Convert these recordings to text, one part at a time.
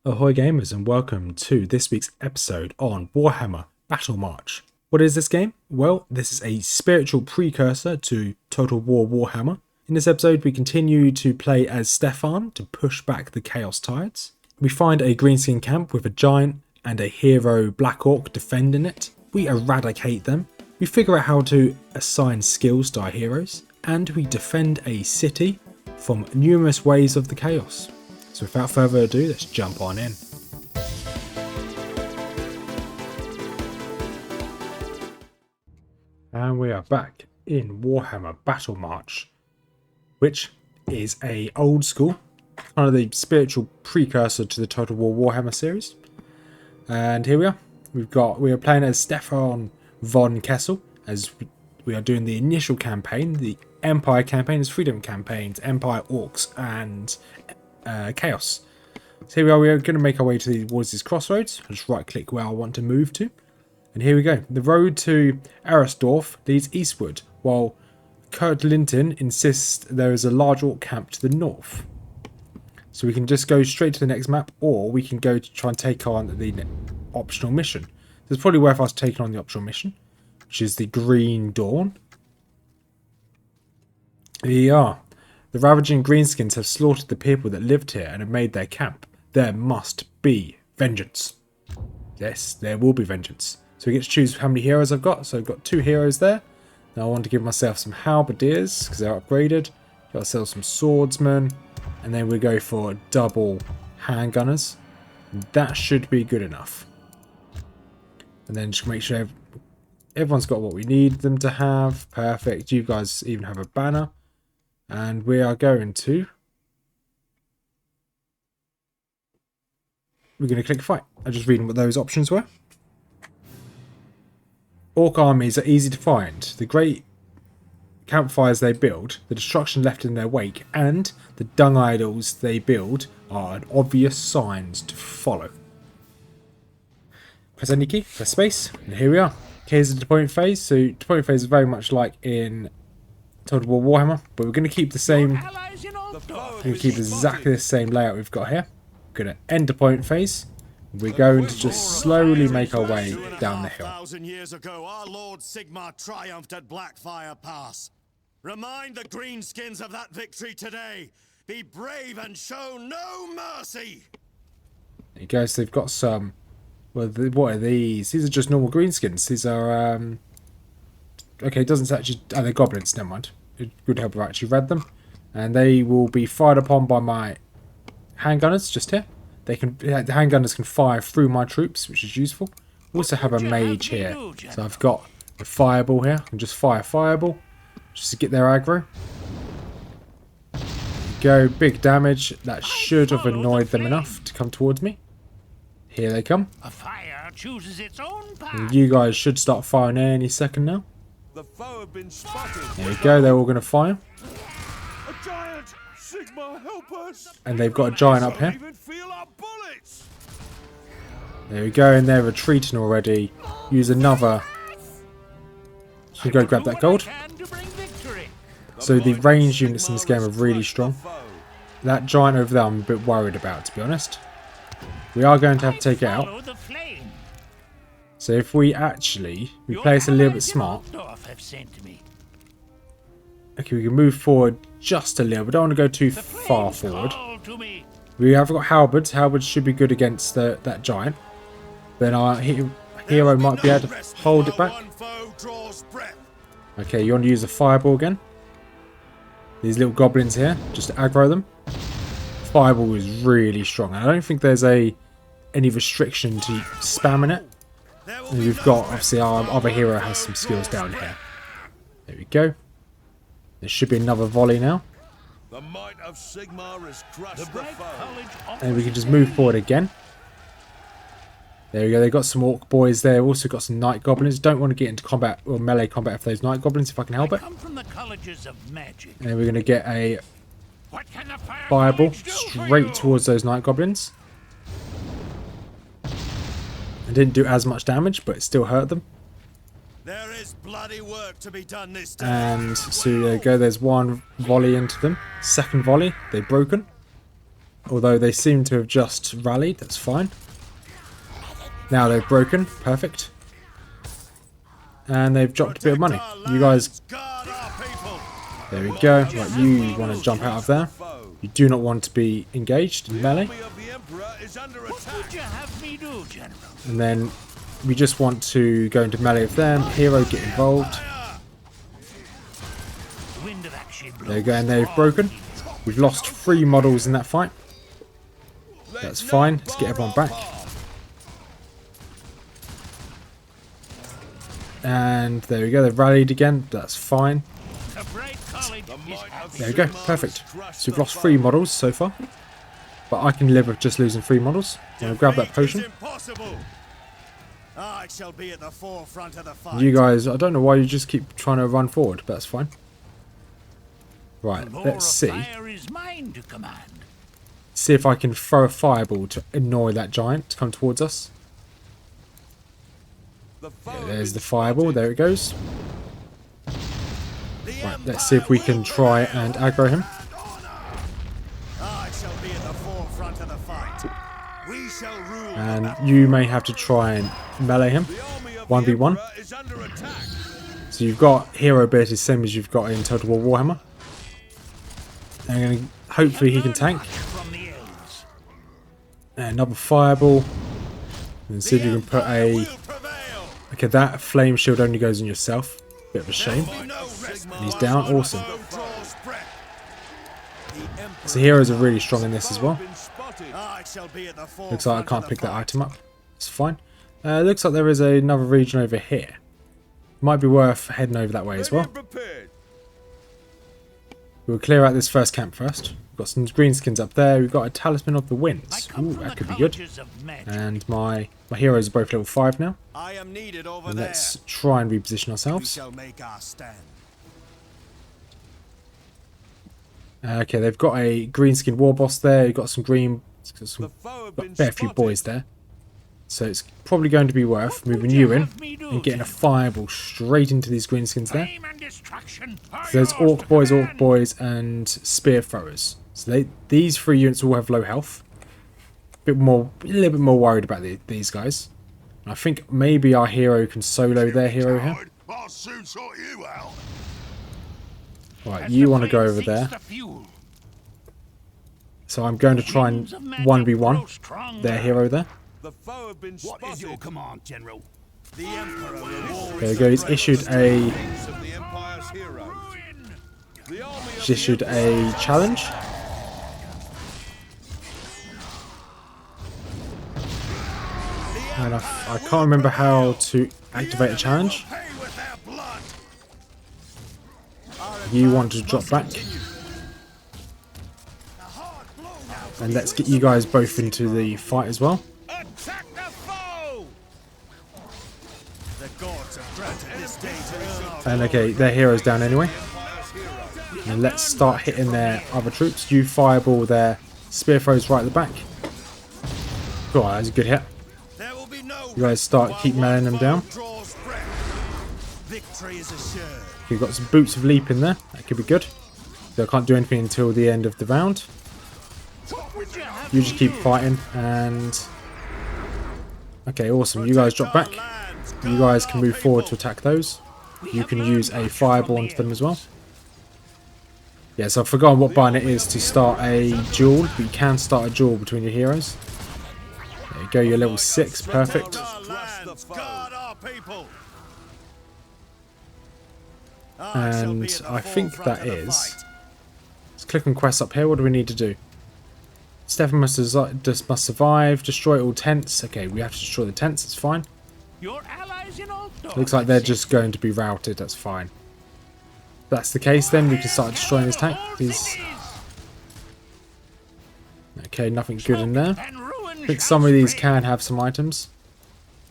Ahoy gamers and welcome to this week's episode on Warhammer Battle March. What is this game? Well, this is a spiritual precursor to Total War Warhammer. In this episode we continue to play as Stefan to push back the Chaos Tides. We find a greenskin camp with a giant and a hero Black Orc defending it. We eradicate them. We figure out how to assign skills to our heroes. And we defend a city from numerous waves of the Chaos. So without further ado, let's jump on in. And we are back in Warhammer Battle March, which is a old school, kind of the spiritual precursor to the Total War Warhammer series. And here we are. We are playing as Stefan von Kessel, as we are doing the initial campaign. The Empire campaign is 3 different campaigns: Empire, Orcs, and Chaos. So here we are going to make our way towards these crossroads. I'll just right click where I want to move to. And here we go. The road to Eresdorf leads eastward, while Kurt Linton insists there is a large orc camp to the north. So we can just go straight to the next map, or we can go to try and take on the optional mission. So it's probably worth us taking on the optional mission, which is the Green Dawn. Here we are. The ravaging greenskins have slaughtered the people that lived here and have made their camp. There must be vengeance. Yes, there will be vengeance. So we get to choose how many heroes I've got. So I've got 2 heroes there. Now I want to give myself some halberdiers because they're upgraded. Got ourselves some swordsmen. And then we go for double handgunners. That should be good enough. And then just make sure everyone's got what we need them to have. Perfect. You guys even have a banner. And we are going to... We're going to click fight. I'm just reading what those options were. Orc armies are easy to find. The great campfires they build, the destruction left in their wake, and the dung idols they build are obvious signs to follow. Press any key, press space, and here we are. Here's the deployment phase. So deployment phase is very much like in Total War Warhammer, but we're going to keep the same. We're going to keep exactly the same layout we've got here. We're going to end deployment phase. We're going to just slowly make our way down the hill. 2,500 years ago, our Lord Sigmar triumphed at Blackfire Pass. Remind the greenskins of that victory today. Be brave and show no mercy. There you go. So they've got some. Well, what are these? These are just normal greenskins. These are okay, it doesn't actually... Oh, they're goblins, never mind. It would help if I actually read them. And they will be fired upon by my handgunners, just here. The handgunners can fire through my troops, which is useful. We also have a mage here. So I've got a fireball here. I can just fire fireball, just to get their aggro. Go, big damage. That should have annoyed them enough to come towards me. Here they come. A fire chooses its own path. And you guys should start firing any second now. The foe have been spotted. There we go, they're all going to fire. A giant! Sigmar, help us! And they've got a giant up here. Even feel our bullets! There we go, and they're retreating already. Use another. So go grab that gold. So the ranged units in this game are really strong. That giant over there I'm a bit worried about, to be honest. We are going to have to take it out. So if we play this a little bit smart. Okay, we can move forward just a little, but don't want to go too far forward. We have got halberds. Halberds should be good against that giant. Then our hero might be able to hold it back. Okay, you want to use a fireball again. These little goblins here, just to aggro them. Fireball is really strong. I don't think there's any restriction to spamming it. And we've got, obviously, our other hero has some skills down here. There we go. There should be another volley now. The might of Sigmar is crushed the foe. And we can just move forward again. There we go. They've got some orc boys there. Also got some night goblins. Don't want to get into combat or melee combat for those night goblins if I can help it. And then we're going to get a fireball straight towards those night goblins. It didn't do as much damage, but it still hurt them. There is bloody work to be done this day. And so there you go, there's one volley into them. Second volley, they've broken. although they seem to have just rallied. That's fine. Now they've broken. Perfect. And they've dropped a bit of money. You guys... There we go. Right, you want to jump out of there. You do not want to be engaged in melee. What would you have me do, General? And then we just want to go into melee with them. Hero, get involved. Wind of action There you go, and they've broken. We've lost 3 models in that fight. That's fine. Let's get everyone back. And there we go. They've rallied again. That's fine. A bright college is happy. There we go. Perfect. So we've lost 3 models so far. But I can live with just losing 3 models. I'm going to grab that potion. I shall be at the forefront of the fight. You guys, I don't know why you just keep trying to run forward, but that's fine. Right, Lord let's of see. Fire is mine to command. See if I can throw a fireball to annoy that giant to come towards us. Yeah, there's the fireball. There it goes. Right, let's see if we can try and aggro him. I shall be at the forefront of the fight. We shall rule. And you may have to try and melee him. 1v1. So you've got hero abilities same as you've got in Total War Warhammer. And hopefully he can tank. From the elves. Another fireball. And see if you can put a... Okay, that flame shield only goes on yourself. Bit of a shame. And he's down. Awesome. So heroes are really strong in this as well. Looks like I can't pick that item up. It's fine. Looks like there is another region over here. Might be worth heading over that way as well. We'll clear out this first camp first. We've got some greenskins up there. We've got a Talisman of the Winds. Ooh, that could be good. And my heroes are both level 5 now. I am needed over And there. let's try and reposition We ourselves. shall make our stand. Okay, they've got a greenskin war boss there. You've got some green... Got a fair few boys there. So it's probably going to be worth moving you in and getting a fireball straight into these greenskins there. Fame and destruction are So there's yours to orc command. boys, and spear throwers. So these 3 units all have low health. A little bit more worried about these guys. And I think maybe our hero can solo their hero here. I'll soon sort you out. Right, As you the want to go flame over seeks there. the fuel, So I'm going to try and winds of magic 1v1 grow stronger. their hero there. The foe have been spotted. What is your command, General? The Emperor rewards There we go. He's issued a Kings of the Empire's heroes. The army of he's the issued Emperor a challenge. And I can't remember how to activate a challenge. pay with their blood. You want to drop back. And let's get you guys both into the fight as well. attack the foe. The gods have granted this day to us. And okay, their hero's down anyway. Empire's heroes. And let's start hitting their other troops. You fireball their spear throws right at the back. Cool, that's a good hit. There will be no You guys start while keep one mailing them foe down. draws breath. Victory is assured. You've got some boots of leap in there. That could be good. So I can't do anything until the end of the round. What would you have You me just keep do? fighting and... Okay, awesome. You guys drop back. You guys can move forward to attack those. You can use a fireball onto them as well. Yeah, so I've forgotten what button it is to start a duel, but you can start a duel between your heroes. There you go, you're level 6, perfect. Our lands, guard our people. And I think that is... Let's click on quests up here, what do we need to do? Stefan must survive, destroy all tents. Okay, we have to destroy the tents, that's fine. Your allies in all Looks like they're just going to be routed, that's fine. If that's the case then, we can start destroying this tank. These... Okay, nothing good in there. I think some of these can have some items.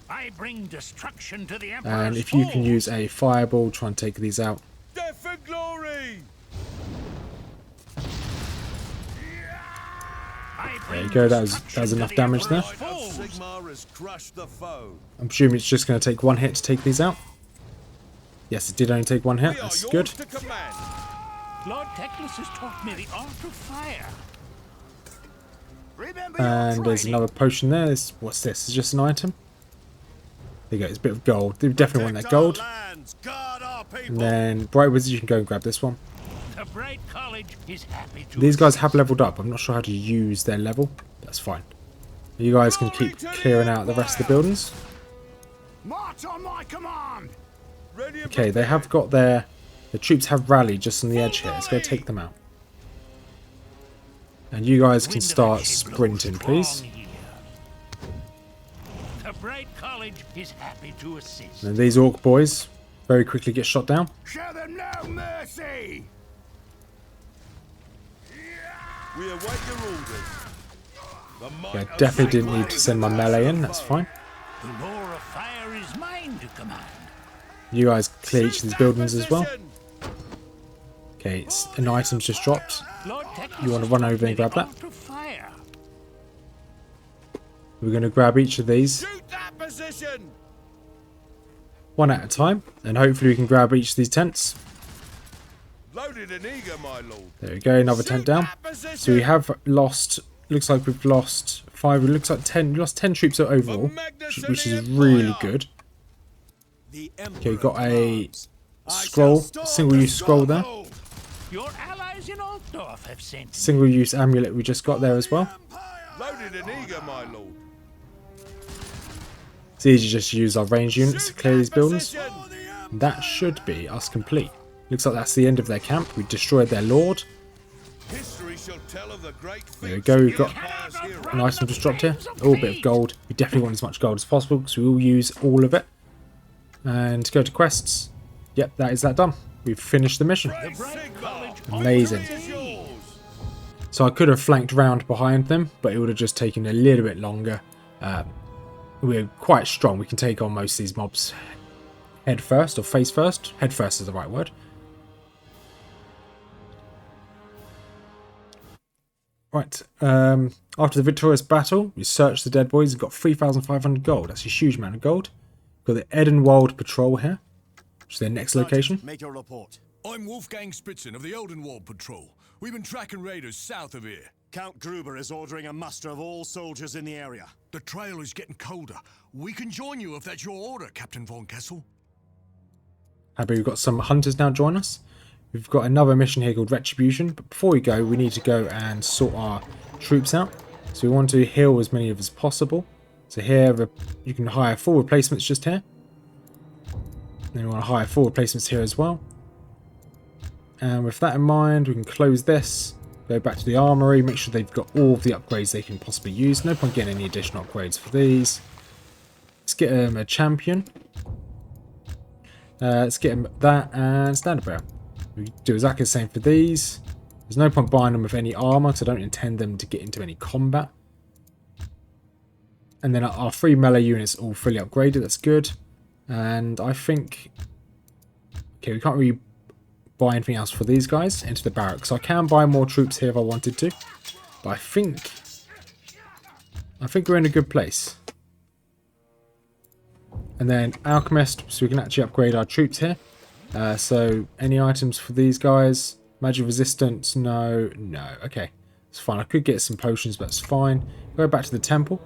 I bring destruction to the Emperor's And if you can foes. use a fireball, try and take these out. Death for glory. I There you bring go, that was destruction enough to the damage there. Emperor's Might of foes. Sigmar has crushed the foe. I'm assuming it's just going to take one hit to take these out. Yes, it did only take one hit, We are that's yours good. to command. Lord Teclis has taught me the art of fire. And there's another potion there. What's this? It's just an item. There you go. It's a bit of gold. They definitely want that gold. And then Bright Wizard, you can go and grab this one. The Bright College is happy to These guys have leveled up. I'm not sure how to use their level. That's fine. You guys can keep clearing out the rest of the buildings. March on my command. Okay, they have got the troops have rallied just on the edge here. Let's go take them out. And you guys can start sprinting, please. The Bright College is happy to assist. And these orc boys very quickly get shot down. Show them no mercy. We await your orders. The might Yeah, of definitely didn't Sigmar need to is send my at melee in. your That's command. fine. The law of fire is mine to command. You guys clear each of these Shoot buildings that as well. position. Okay, an item's just dropped. Lord You want to run over and grab that? to fire. We're going to grab each of these Shoot that position. one at a time. And hopefully we can grab each of these tents. Loaded and eager, my lord. There we go, another Shoot tent down. that position. So we have lost, looks like we've lost 5, it looks like 10, we lost 10 troops overall, which is really good. Okay, we've got a scroll, single-use scroll there. Your allies in Altdorf have sent me. Single-use amulet we just got there as well. Loaded and eager, my lord. It's easy just to use our range units to Shoot clear that these buildings. position. That should be us complete. Looks like that's the end of their camp. We destroyed their lord. History shall tell of the great There we feats go, of we've got Empire's heroes. an item just dropped here. Oh, a bit of gold. We definitely want as much gold as possible because we will use all of it. And go to quests. Yep, that is that done. We've finished the mission. The Bright College Amazing. Is yours. So I could have flanked round behind them, but it would have just taken a little bit longer. We're quite strong. We can take on most of these mobs head first or face first. Head first is the right word. Right. After the victorious battle, we searched the dead boys and got 3,500 gold. That's a huge amount of gold. Got the Edenwald Patrol here, which is their next location. Make your report. I'm Wolfgang Spritzen of the Oldenwald Patrol. We've been tracking raiders south of here. Count Gruber is ordering a muster of all soldiers in the area. The trail is getting colder. We can join you if that's your order, Captain von Kessel. Happy we've got some hunters now join us. We've got another mission here called Retribution, but before we go, we need to go and sort our troops out. So we want to heal as many of us as possible. So here, you can hire 4 replacements just here. Then we want to hire 4 replacements here as well. And with that in mind, we can close this, go back to the armory, make sure they've got all of the upgrades they can possibly use. No point getting any additional upgrades for these. Let's get them a champion. Let's get them that and standard bearer. We do exactly the same for these. There's no point buying them with any armor because I don't intend them to get into any combat. And then our 3 melee units all fully upgraded. That's good. And I think... Okay, we can't really buy anything else for these guys into the barracks. I can buy more troops here if I wanted to. But I think we're in a good place. And then Alchemist, so we can actually upgrade our troops here. So any items for these guys? Magic resistance? No. Okay, it's fine. I could get some potions, but it's fine. Go back to the temple.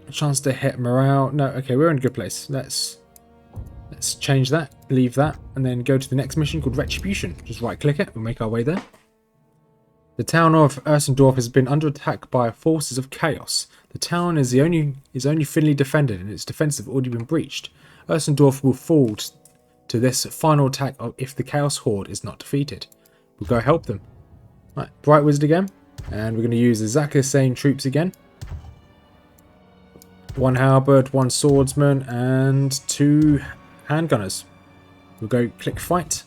A chance to hit morale. No. Okay, we're in a good place. Let's change that. Leave that, and then go to the next mission called Retribution. Just right click it. We'll make our way there. The town of Ursendorf has been under attack by forces of chaos. The town is only thinly defended, and its defences have already been breached. Ursendorf will fall to this final attack if the Chaos Horde is not defeated. We'll go help them. Right, Bright Wizard again, and we're going to use exactly the same troops again. 1 halberd, 1 swordsman, and 2 handgunners. We'll go click fight.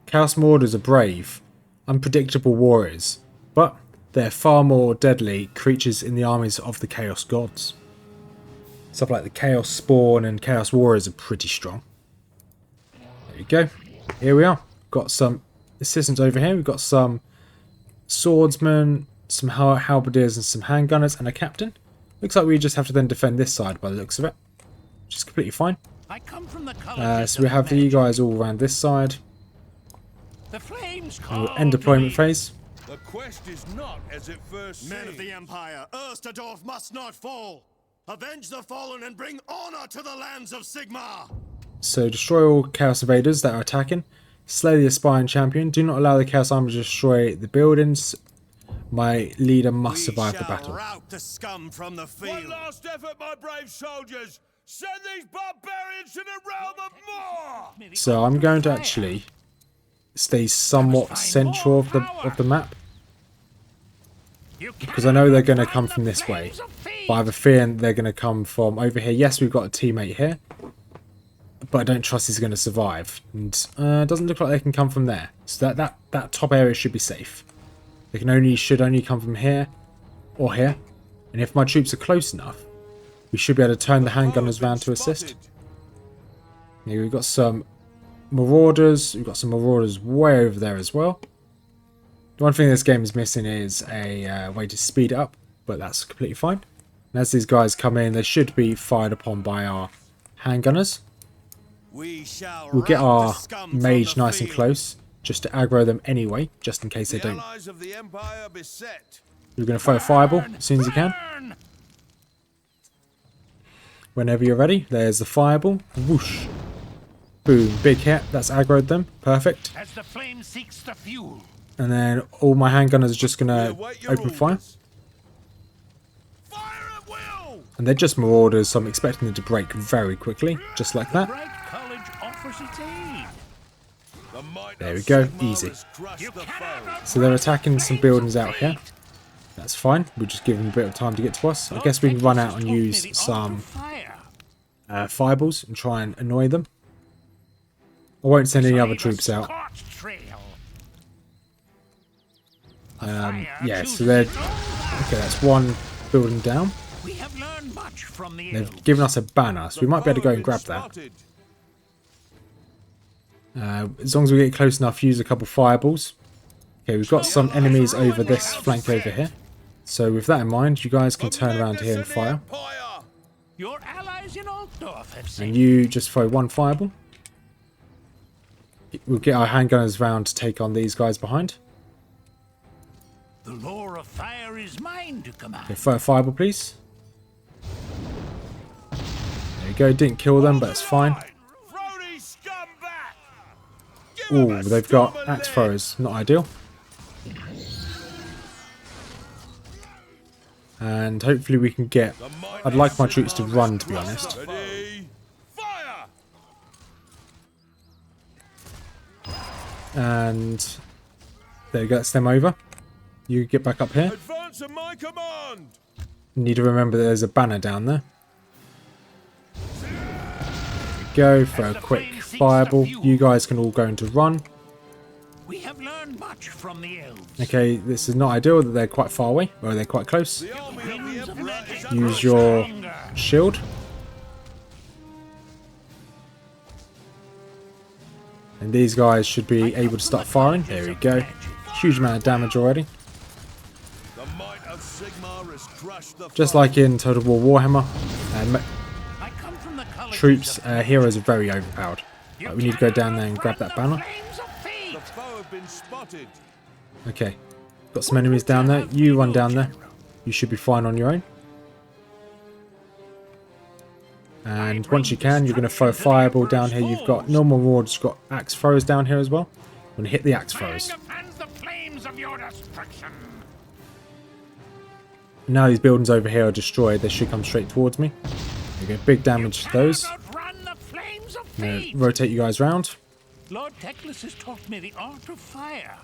Chaos Marauders are brave, unpredictable warriors, but they're far more deadly creatures in the armies of the Chaos Gods. Stuff like the Chaos Spawn and Chaos Warriors are pretty strong. There you go. Here we are. Got some assistants over here. We've got some swordsmen, some halberdiers and some handgunners and a captain. Looks like we just have to then defend this side by the looks of it, which is completely fine. I come from the colleges So we have you guys all around this side. The flames And call we'll end deployment me. phase. The quest is not as it first Men of the seems. Empire, Erstadorf must not fall. Avenge the fallen and bring honor to the lands of Sigmar. So destroy all Chaos Invaders that are attacking. Slay the aspiring champion. Do not allow the Chaos Army to destroy the buildings. My leader must survive the battle. Rout the scum from the One field. last effort, my brave soldiers. Send these barbarians to the realm of more. So I'm going to actually stay somewhat central of the map, because I know they're going to come from this way, but I have a feeling they're going to come from over here. Yes, we've got a teammate here, but I don't trust he's going to survive, and it doesn't look like they can come from there. So that top area should be safe. They should only come from here or here, and if my troops are close enough, we should be able to turn the handgunners round to assist. Here we've got some Marauders. We've got some Marauders way over there as well. The one thing this game is missing is a way to speed it up, but that's completely fine. And as these guys come in, they should be fired upon by our handgunners. We'll get our mage nice and close, just to aggro them anyway, just in case they The don't. allies of the Empire beset. We're going to throw a fireball as soon as you can. Burn! Whenever you're ready, there's the fireball. Whoosh. Boom, big hit. That's aggroed them. Perfect. As the flame seeks the fuel. And then all my handgunners are just going We to await your open fire. orders. Fire at will. And they're just Marauders, so I'm expecting them to break very quickly, just like that. Bright College offers its aid. The might There of we go, Sigmar easy. has crushed You the cannot foe. So they're attacking some buildings out here. That's fine. We'll just give them a bit of time to get to us. I guess we can run out and use some fireballs and try and annoy them. I won't send any other troops out. Yeah, so they're... Okay, that's one building down. We have learned much from the They've given us a banner, so we might be able to go and grab that. Spotted. As long as we get close enough, use a couple fireballs. Okay, we've got some enemies over this flank over here. So with that in mind, you guys can turn around here and fire. Empire. Your allies in Altdorf have And sent you just throw one fireball. We'll get our handgunners round to take on these guys behind. the lore of fire is mine to command. Okay, throw a fireball, please. There you go. Didn't kill them, but it's fine. Throw these scum back. Give 'em Ooh, a they've got stubborn axe leg. throwers. Not ideal. And hopefully we can get... The might I'd of like my troops to Sigmar run, has to be crushed honest. the foe. Ready, fire. And there you go. That's them over. You get back up here. Advance at my command. You need to remember that there's a banner down there. There we go. Throw a quick fireball. You guys can all go into run. We have learned much from the elves. Okay, this is not ideal that they're quite far away, or they're quite close. The army of the Winds of Emperor magic is grow Use your stronger. shield. And these guys should be able to start firing. There we go. Huge amount of damage already. The might of Sigmar has crushed the Just foe. like in Total War Warhammer, I come from the colleges troops, of- heroes are very overpowered. You Right, we need to go down cannot there and grab that outrun the banner. flames of fate. The foe have been spotted. Okay, got some enemies down there. You run down there. You should be fine on your own. And once you can, you're going to throw a fireball down here. You've got normal wards, got axe throwers down here as well. I'm going to hit the axe throwers. Fans the flames of your destruction. Now these buildings over here are destroyed. They should come straight towards me. There you go, big damage to those. Cannot outrun the flames of I'm going fate. to rotate you guys round. Lord Teclis has taught me the art of fire.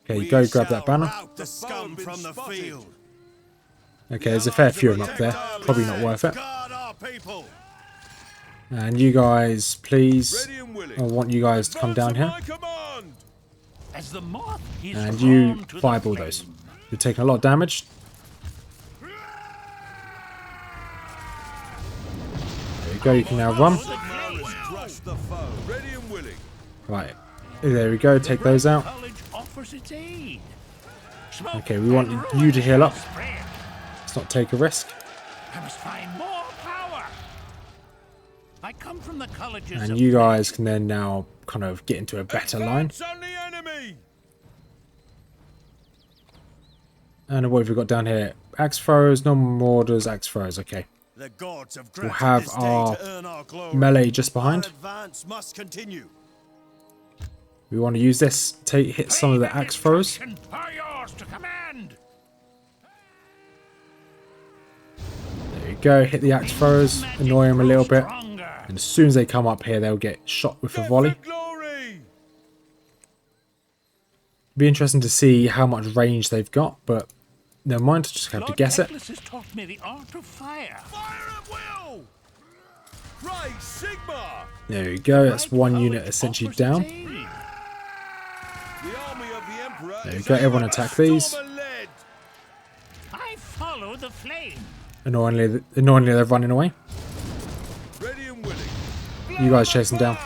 Okay, you go grab that banner. Rout the scum from the field. Okay, there's a fair few of them up there. Probably not worth it. Guard our people. And you guys, please, Ready and willing. I want you guys to come down here. Advance at my command. As the moth is And you drawn to the fireball those. flame. You're taking a lot of damage. There you go, you can now run. Sigmar has crushed the foe. Ready and willing. Right, there we go, take those out. College offers its aid. Smoke Okay, we want and you to heal up. spread. Let's not take a risk. I must find more power. I come from the colleges And of you guys can then now kind of get into a better line. Advance on the enemy. And what have we got down here? Axe throwers, non-marauders, axe throwers. Okay. The gods have We'll granted have this day our to earn our glory. melee just behind. Our advance must continue. We want to use this to hit some of the axe throwers. Are yours to command. There you go. Hit the axe throwers, annoy them a little bit. Stronger. And as soon as they come up here, they'll get shot with a volley. Glory! Be interesting to see how much range they've got, but never mind. Just have to guess it. Nicholas has taught me the art of fire. Fire at will! Praise Sigma! There you go. That's one unit essentially down. The army of the Emperor There you is go, able everyone to attack these. storm a lead. I follow the flame. Annoyingly, they're running away. Ready and willing. You guys chase them down.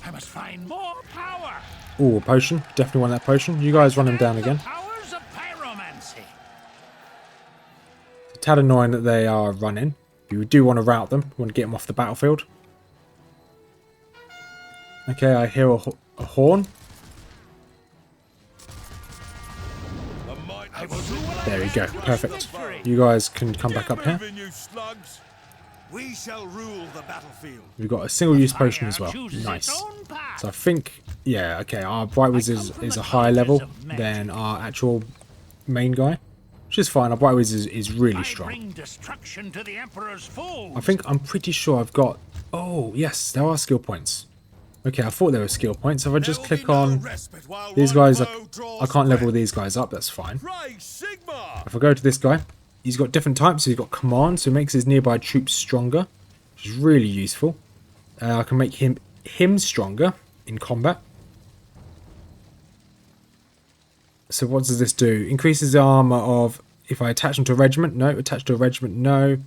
I must find more power. Ooh, a potion. Definitely want that potion. You guys run them down again. Powers of pyromancy. It's a tad annoying that they are running. You do want to rout them. You want to get them off the battlefield. Okay, I hear a horn. The might I of will do what I There we can go. to Perfect. victory. You guys can come back up here. moving, you slugs. We shall rule the battlefield. We've got a single-use potion as Fire well. chooses Nice. its own path. So I think, yeah, okay, our Bright Wizard is a higher level than our actual main guy. Which is fine. Our Bright Wizard is really I strong. bring destruction to the Emperor's foes. I'm pretty sure I've got... Oh, yes, there are skill points. Okay, I thought there were skill points. If I just click on these guys, I can't level these guys up. That's fine. Praise Sigma! If I go to this guy, he's got different types. So he's got command, so it makes his nearby troops stronger, which is really useful. I can make him stronger in combat. So what does this do? Increases the armor of... If I attach him to a regiment, no. Attach to a regiment, no.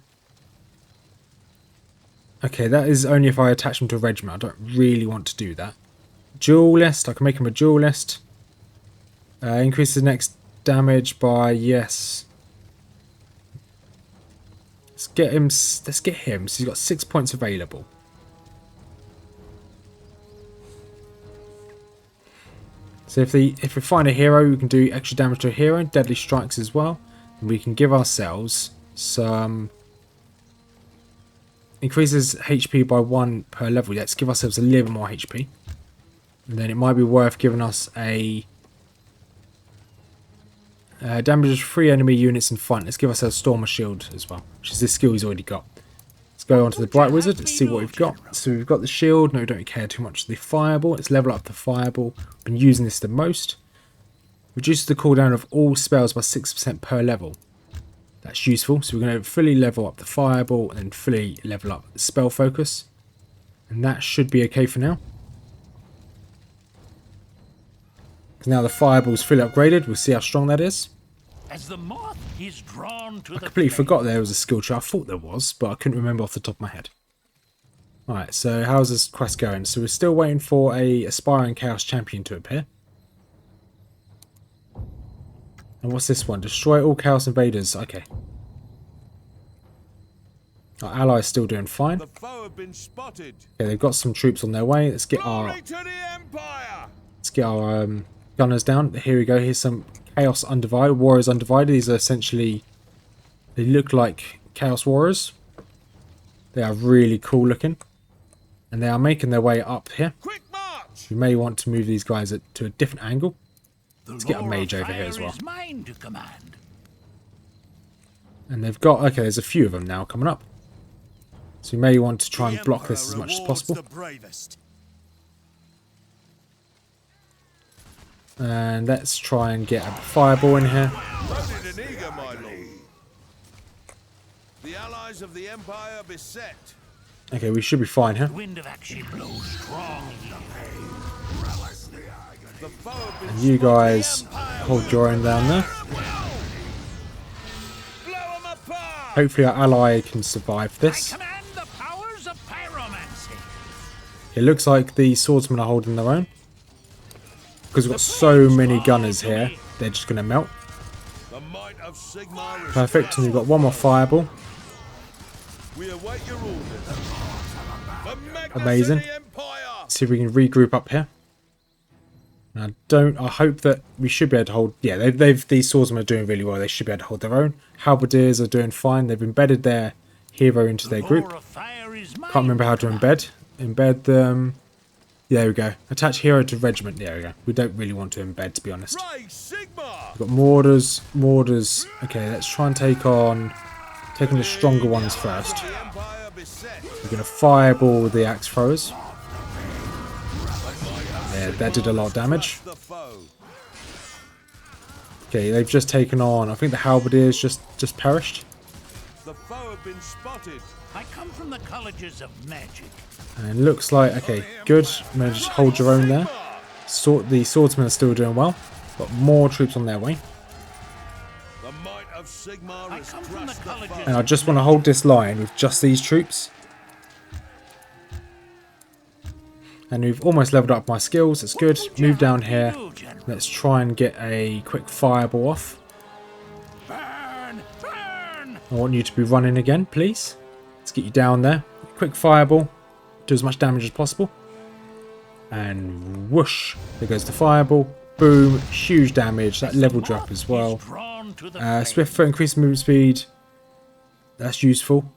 Okay, that is only if I attach him to a regiment. I don't really want to do that. Duelist, I can make him a duelist. Increase the next damage by, yes. Let's get him. So he's got 6 points available. So if we find a hero, we can do extra damage to a hero, deadly strikes as well. And we can give ourselves some... Increases HP by 1 per level. Let's give ourselves a little more HP. And then it might be worth giving us a... damages 3 enemy units in front. Let's give ourselves Stormer Shield as well, which is this skill he's already got. Let's go on to the Bright Wizard. Let's see what we've got. So we've got the shield. No, we don't care too much. The Fireball. Let's level up the Fireball. Been using this the most. Reduces the cooldown of all spells by 6% per level. That's useful. So we're going to fully level up the Fireball and fully level up the Spell Focus. And that should be okay for now. Because now the Fireball's fully upgraded. We'll see how strong that is. As the moth is drawn to I the completely flame. forgot there was a skill tree. I thought there was, but I couldn't remember off the top of my head. Alright, so how's this quest going? So we're still waiting for a aspiring Chaos Champion to appear. And what's this one? Destroy all Chaos Invaders. Okay. Our allies still doing fine. The foe have been spotted. Okay, they've got some troops on their way. Let's get our Glory to the Empire! gunners down. Here we go. Here's some Chaos Undivided, Warriors Undivided. These are essentially, they look like Chaos Warriors. They are really cool looking. And they are making their way up here. Quick march! You may want to move these guys to a different angle. The Let's get a lore mage of over here fire as well. is mine to command. And they've got, okay, there's a few of them now coming up. So you may want to try and block this as much as possible. The bravest. And let's try and get a fireball in here. Loaded and eager, my lord. The allies of the Empire beset. Okay, we should be fine here. The wind of action blows strong. The foe have been And you guys hold your own down there. blow 'em apart! Hopefully our ally can survive I this. command the powers of pyromancy. It looks like the swordsmen are holding their own. Because we've got so many gunners here, they're just going to melt. The might of Sigma is Perfect, and we've got one more fireball. We await your orders. The Magna Amazing. City Empire! See if we can regroup up here. And I hope that we should be able to hold. Yeah, these swordsmen are doing really well. They should be able to hold their own. Halberdiers are doing fine. They've embedded their hero into their group. Can't remember how to embed them. Yeah, there we go. Attach hero to regiment. There we go. We don't really want to embed, to be honest. We've got mortars. Okay, let's try and taking the stronger ones first. We're going to fireball the axe throwers. Yeah, that did a lot of damage. Okay, they've just taken on. I think the halberdiers just perished. The foe have been spotted. I come from the colleges of magic. And looks like, okay, good. Maybe just hold your own there. The swordsmen are still doing well. Got more troops on their way. The might of Sigmar has crushed the foe. And I just want to hold this line with just these troops. And we've almost leveled up my skills. It's good. Move down here. Let's try and get a quick fireball off. Burn! Burn! I want you to be running again, please. Let's get you down there. Quick fireball. Do as much damage as possible. And whoosh. There goes the fireball. Boom. Huge damage. That leveled you up as well. Swift foot, increased movement speed. That's useful.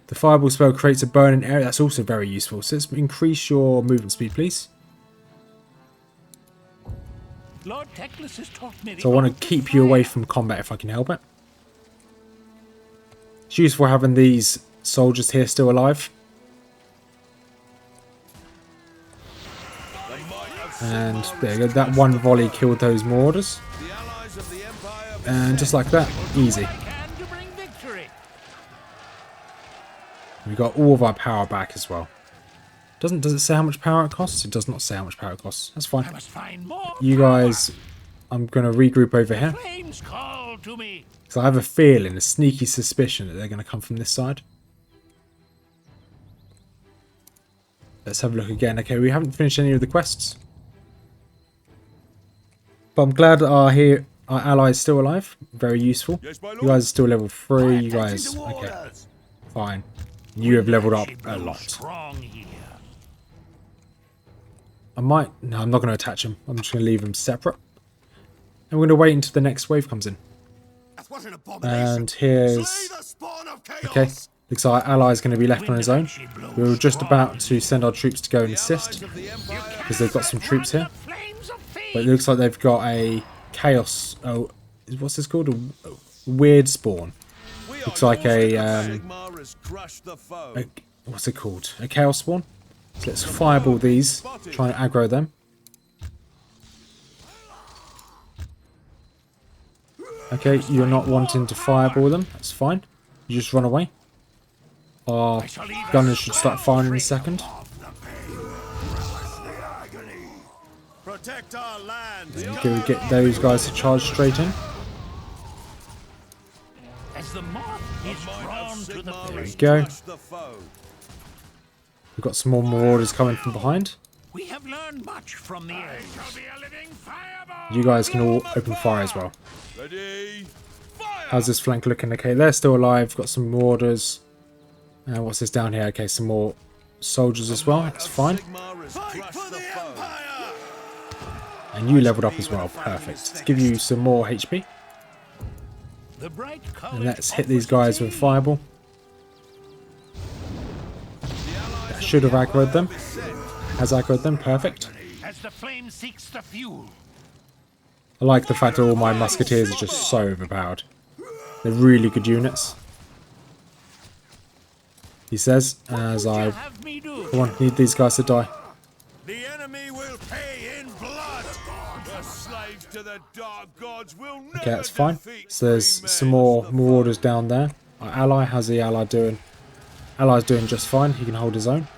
The fireball spell creates a burning area. That's also very useful. So let's increase your movement speed, please. Lord Teclis has taught me So I want to keep you away from combat if I can help it. It's useful having these soldiers here still alive. And there you go. That one volley killed those marauders. And just like that, easy. We got all of our power back as well. Does it say how much power it costs? It does not say how much power it costs. That's fine. You guys, I'm going to regroup over here. Because I have a feeling, a sneaky suspicion that they're going to come from this side. Let's have a look again. Okay, we haven't finished any of the quests. But I'm glad that our ally is still alive. Very useful. You guys are still level 3. You guys, okay, fine. You have leveled up a lot. No, I'm not going to attach them. I'm just going to leave them separate. And we're going to wait until the next wave comes in. And here's... Okay, looks like our ally is going to be left on his own. We were just about to send our troops to go and assist. Because they've got some troops here. But it looks like they've got a chaos... Oh, what's this called? A weird spawn. Looks like what's it called? A chaos spawn. So let's fireball these. Try and aggro them. Okay, you're not wanting to fireball them. That's fine. You just run away. Our gunners should start firing in a second. Protect our land. Okay, we get those guys to charge straight in. There we go. We've got some more marauders coming from behind. We have learned much from the You guys can all open fire as well. Ready? Fire! How's this flank looking? Okay, they're still alive. Got some marauders. What's this down here? Okay, some more soldiers as well. That's fine. And you leveled up as well. Perfect. Let's give you some more HP. And let's hit these guys with fireball. That should have aggroed them. Has aggroed them. Perfect. I like the fact that all my musketeers are just so overpowered. They're really good units. He says, as I need these guys to die. The enemy will pay in blood. The slaves to the dark gods will never Okay, that's fine. defeat So there's free some men. more marauders down there. Our ally, how's the ally doing? Ally's doing just fine. He can hold his own.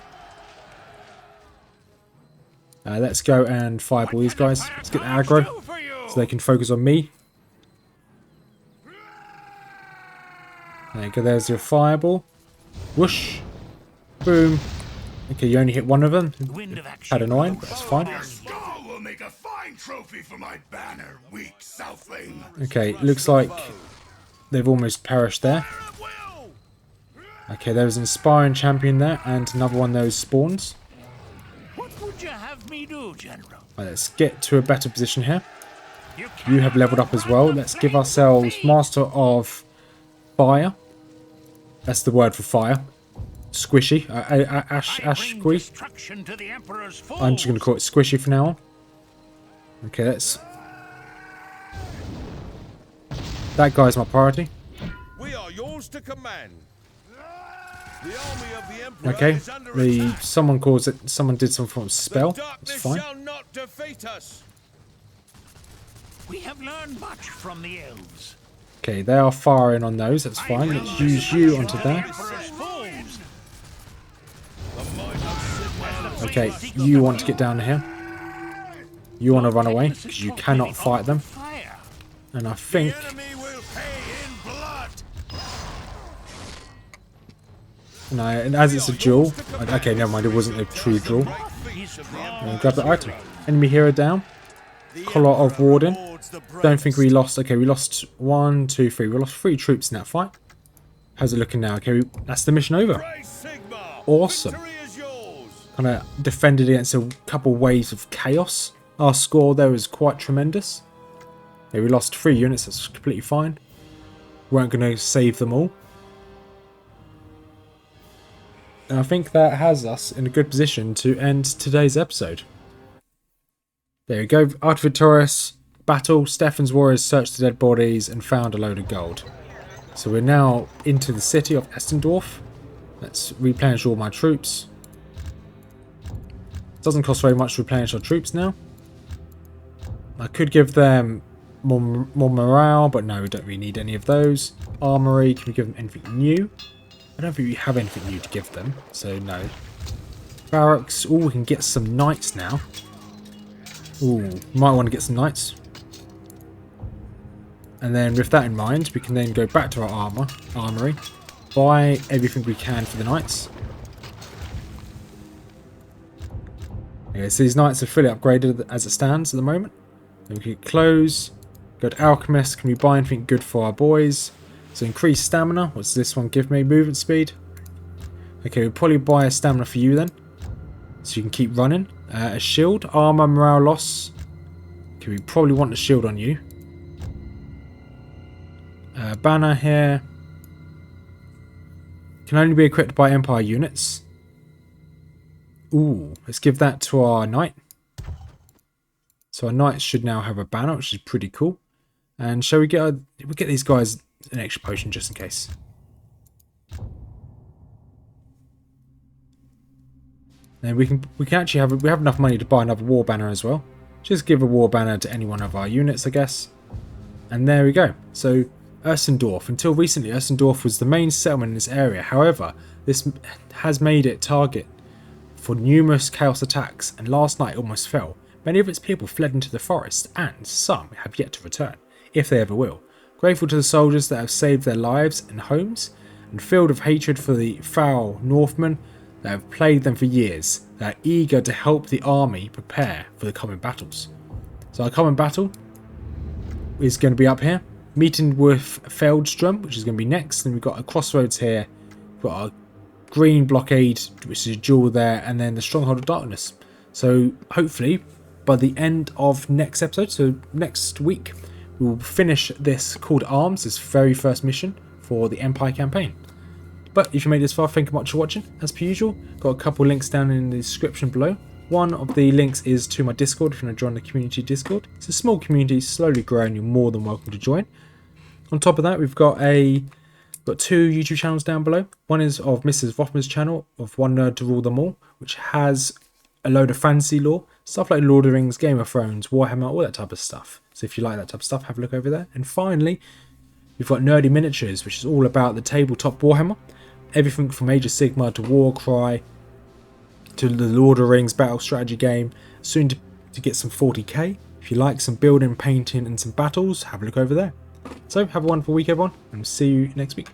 Let's go and fireball these guys. Let's get the aggro so they can focus on me. There you go, there's your fireball. Whoosh. Boom. Okay, you only hit one of them. Had annoying, but that's fine. Will make a fine trophy for my banner, weak southling. Okay, looks like they've almost perished there. Okay, there was an inspiring champion there and another one of those spawns. What would you have me we do, General? Right, let's get to a better position here. You You have leveled up as well. Let's give ourselves Master of Fire. That's the word for fire. Squishy. Ash squishy. I'm just going to call it Squishy from now on. Okay, let's... That guy's my priority. We are yours to command. The army of the Emperor Okay, is under attack. someone calls it... Someone did some form of spell. The It's darkness fine. shall not defeat us. We have learned much from the elves. Okay, they are firing on those. That's fine. Let's use you onto that. Okay, you want to get down here. You want to run away because you cannot fight them. And I think... The enemy will pay in blood. No, and as it's a duel... Okay, never mind. It wasn't a true duel. Grab the item. Enemy hero down. Collar of Warden. Don't think we lost... Okay, we lost 1, 2, 3. We lost 3 troops in that fight. How's it looking now? Okay, that's the mission over. Awesome. Kind of defended against a couple waves of chaos. Our score there was quite tremendous. Yeah, we lost 3 units. That's completely fine. Weren't going to save them all. And I think that has us in a good position to end today's episode. There we go. After victorious battle, Stefan's warriors searched the dead bodies and found a load of gold. So we're now into the city of Estendorf. Let's replenish all my troops. Doesn't cost very much to replenish our troops now. I could give them more morale, but no, we don't really need any of those. Armory, can we give them anything new? I don't think we have anything new to give them, so no. Barracks, oh, we can get some knights now. Ooh, might want to get some knights. And then with that in mind, we can then go back to our armory, buy everything we can for the knights. Okay, so these knights are fully upgraded as it stands at the moment. Then we can close, go to alchemist, can we buy anything good for our boys? So increase stamina, what's this one give me? Movement speed. Okay, we'll probably buy a stamina for you then, so you can keep running. A shield, armor, morale loss. Okay, we probably want a shield on you. Banner here. Can only be equipped by Empire units. Ooh, let's give that to our knight. So our knights should now have a banner, which is pretty cool. And shall we get these guys an extra potion just in case? And we can actually have enough money to buy another war banner as well. Just give a war banner to any one of our units, I guess. And there we go. So Ursendorf. Until recently, Ursendorf was the main settlement in this area. However, this has made it target for numerous chaos attacks, and last night almost fell. Many of its people fled into the forest, and some have yet to return, if they ever will. Grateful to the soldiers that have saved their lives and homes, and filled with hatred for the foul Northmen that have plagued them for years, they are eager to help the army prepare for the coming battles. So our coming battle is going to be up here, meeting with Feldstrom, which is going to be next. Then we've got a crossroads here, we've got our green blockade, which is a jewel there, and then the stronghold of darkness. So hopefully by the end of next episode, so next week, we will finish this Call to Arms, this very first mission for the Empire campaign. But if you made it this far, thank you much for watching. As per usual, got a couple links down in the description below. One of the links is to my Discord if you want to join the community Discord. It's a small community, slowly growing, you're more than welcome to join. On top of that, we've got two YouTube channels down below. One is of Mrs Rothmers Channel, of One Nerd to Rule Them All, which has a load of fantasy lore, stuff like Lord of the Rings, Game of Thrones, Warhammer, all that type of stuff. So if you like that type of stuff, have a look over there. And finally, we've got Nerdy Miniatures, which is all about the tabletop Warhammer. Everything from Age of Sigmar to Warcry to the Lord of the Rings battle strategy game. Soon to get some 40k. If you like some building, painting and some battles, have a look over there. So have a wonderful week everyone, and see you next week.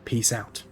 Peace out.